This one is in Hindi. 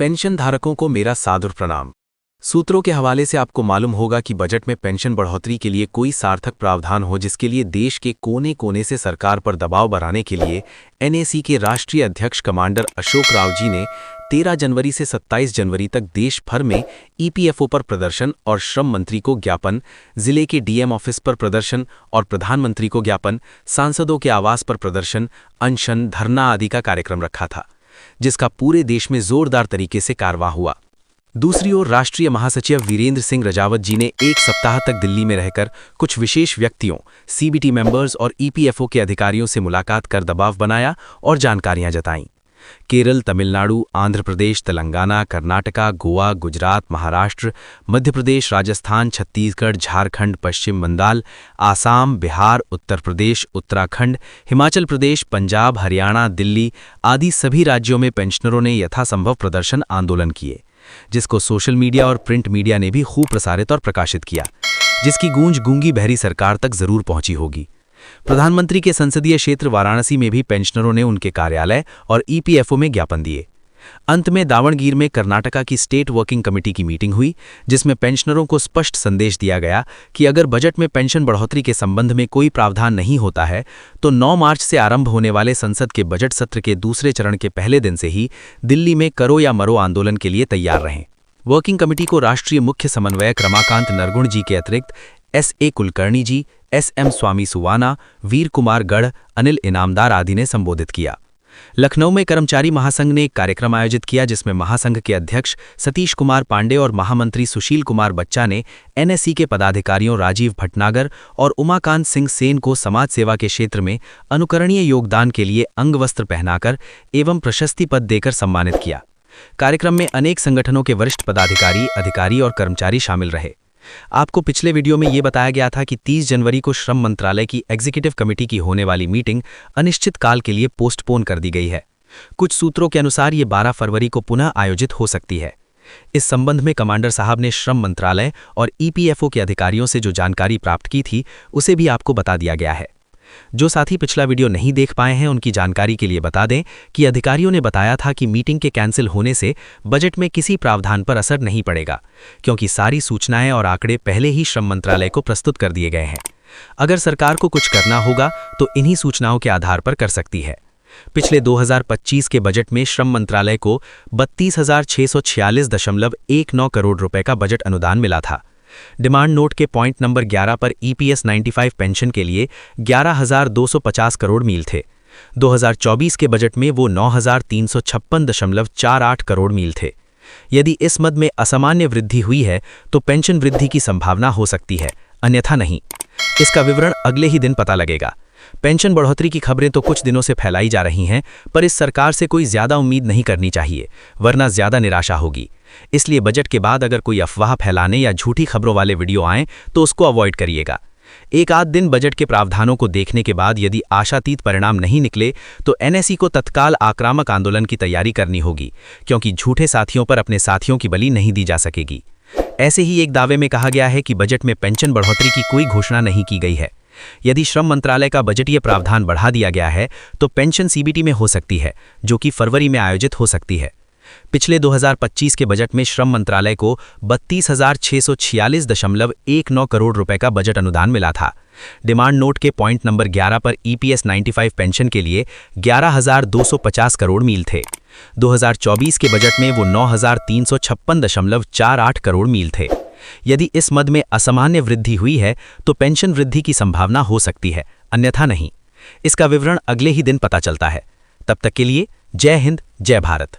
पेंशन धारकों को मेरा सादर प्रणाम। सूत्रों के हवाले से आपको मालूम होगा कि बजट में पेंशन बढ़ोतरी के लिए कोई सार्थक प्रावधान हो, जिसके लिए देश के कोने कोने से सरकार पर दबाव बनाने के लिए एनएसी के राष्ट्रीय अध्यक्ष कमांडर अशोक राव जी ने 13 जनवरी से 27 जनवरी तक देश भर में ईपीएफओ पर प्रदर्शन और श्रम मंत्री को ज्ञापन, जिले के डीएम ऑफिस पर प्रदर्शन और प्रधानमंत्री को ज्ञापन, सांसदों के आवास पर प्रदर्शन, अनशन, धरना आदि का कार्यक्रम रखा था, जिसका पूरे देश में जोरदार तरीके से कारवां हुआ। दूसरी ओर राष्ट्रीय महासचिव वीरेंद्र सिंह रजावत जी ने एक सप्ताह तक दिल्ली में रहकर कुछ विशेष व्यक्तियों, सीबीटी मेंबर्स और ईपीएफओ के अधिकारियों से मुलाकात कर दबाव बनाया और जानकारियां जताईं। केरल, तमिलनाडु, आंध्र प्रदेश, तेलंगाना, कर्नाटका, गोवा, गुजरात, महाराष्ट्र, मध्य प्रदेश, राजस्थान, छत्तीसगढ़, झारखंड, पश्चिम बंगाल, आसाम, बिहार, उत्तर प्रदेश, उत्तराखंड, हिमाचल प्रदेश, पंजाब, हरियाणा, दिल्ली आदि सभी राज्यों में पेंशनरों ने यथासंभव प्रदर्शन आंदोलन किए, जिसको सोशल मीडिया और प्रिंट मीडिया ने भी खूब प्रसारित और प्रकाशित किया, जिसकी गूंज गूंगी बहरी सरकार तक जरूर पहुंची होगी। प्रधानमंत्री के संसदीय क्षेत्र वाराणसी में भी पेंशनरों ने उनके कार्यालय और ईपीएफओ में ज्ञापन दिए। अंत में दावणगीर में कर्नाटका की स्टेट वर्किंग कमेटी की मीटिंग हुई, जिसमें पेंशनरों को स्पष्ट संदेश दिया गया कि अगर बजट में पेंशन बढ़ोतरी के संबंध में कोई प्रावधान नहीं होता है तो 9 मार्च से आरंभ होने वाले संसद के बजट सत्र के दूसरे चरण के पहले दिन से ही दिल्ली में करो या मरो आंदोलन के लिए तैयार रहें। वर्किंग कमेटी को राष्ट्रीय मुख्य समन्वयक रमाकांत नरगुण जी के अतिरिक्त एसए कुलकर्णी जी, एसएम स्वामी सुवाना, वीर कुमार गढ़, अनिल इनामदार आदि ने संबोधित किया। लखनऊ में कर्मचारी महासंघ ने एक कार्यक्रम आयोजित किया, जिसमें महासंघ के अध्यक्ष सतीश कुमार पांडे और महामंत्री सुशील कुमार बच्चा ने एनएससी के पदाधिकारियों राजीव भटनागर और उमाकांत सिंह सेन को समाज सेवा के क्षेत्र में अनुकरणीय योगदान के लिए अंगवस्त्र पहनाकर एवं प्रशस्ति पद देकर सम्मानित किया। कार्यक्रम में अनेक संगठनों के वरिष्ठ पदाधिकारी, अधिकारी और कर्मचारी शामिल रहे। आपको पिछले वीडियो में ये बताया गया था कि 30 जनवरी को श्रम मंत्रालय की एग्जीक्यूटिव कमेटी की होने वाली मीटिंग अनिश्चित काल के लिए पोस्टपोन कर दी गई है। कुछ सूत्रों के अनुसार ये 12 फरवरी को पुनः आयोजित हो सकती है। इस संबंध में कमांडर साहब ने श्रम मंत्रालय और ईपीएफओ के अधिकारियों से जो जानकारी प्राप्त की थी, उसे भी आपको बता दिया गया है। जो साथी पिछला वीडियो नहीं देख पाए हैं, उनकी जानकारी के लिए बता दें कि अधिकारियों ने बताया था कि मीटिंग के कैंसिल होने से बजट में किसी प्रावधान पर असर नहीं पड़ेगा, क्योंकि सारी सूचनाएं और आंकड़े पहले ही श्रम मंत्रालय को प्रस्तुत कर दिए गए हैं। अगर सरकार को कुछ करना होगा तो इन्हीं सूचनाओं के आधार पर कर सकती है। पिछले 2025 के बजट में श्रम मंत्रालय को 32,646.19 करोड़ रुपए का बजट अनुदान मिला था। डिमांड नोट के पॉइंट नंबर 11 पर ईपीएस 95 पेंशन के लिए 11,250 करोड़ मील थे। 2024 के बजट में वो 9,356.48 करोड़ मील थे। यदि इस मद में असामान्य वृद्धि हुई है तो पेंशन वृद्धि की संभावना हो सकती है, अन्यथा नहीं। इसका विवरण अगले ही दिन पता लगेगा। पेंशन बढ़ोतरी की खबरें तो कुछ दिनों से फैलाई जा रही हैं, पर इस सरकार से कोई ज्यादा उम्मीद नहीं करनी चाहिए, वरना ज्यादा निराशा होगी। इसलिए बजट के बाद अगर कोई अफवाह फैलाने या झूठी खबरों वाले वीडियो आएं तो उसको अवॉइड करिएगा। एक आध दिन बजट के प्रावधानों को देखने के बाद यदि आशातीत परिणाम नहीं निकले तो एनएससी को तत्काल आक्रामक आंदोलन की तैयारी करनी होगी, क्योंकि झूठे साथियों पर अपने साथियों की बलि नहीं दी जा सकेगी। ऐसे ही एक दावे में कहा गया है कि बजट में पेंशन बढ़ोतरी की कोई घोषणा नहीं की गई है। यदि श्रम मंत्रालय का बजटीय प्रावधान बढ़ा दिया गया है तो पेंशन सीबीटी में हो सकती है, जो कि फरवरी में आयोजित हो सकती है। पिछले 2025 के बजट में श्रम मंत्रालय को 32,646.19 करोड़ रुपए का बजट अनुदान मिला था। डिमांड नोट के पॉइंट नंबर 11 पर ईपीएस 95 पेंशन के लिए 11,250 करोड़ मील थे। 2024 के बजट में वो 9,356.48 करोड़ मील थे। यदि इस मद में असामान्य वृद्धि हुई है तो पेंशन वृद्धि की संभावना हो सकती है, अन्यथा नहीं। इसका विवरण अगले ही दिन पता चलता है। तब तक के लिए जय हिंद, जय भारत।